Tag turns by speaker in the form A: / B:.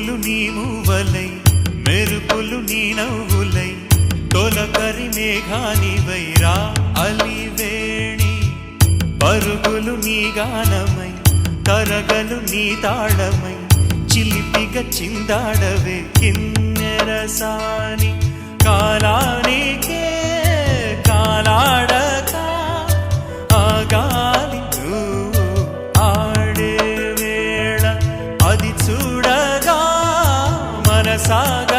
A: ఉరుములు నీ మూవలై మెరుపులు నీ నవ్వులై తొలకరి మేఘానివై రా అలివేణి పరుగులు నీ గానమై తరగలు నీ తాళమై చిలిపిగా చిందాడవే కిన్నెరసాని కాలానికే కాలాడక ఆగాలి నువ్వు ఆడే వేళ అది చూడగా మనసాగ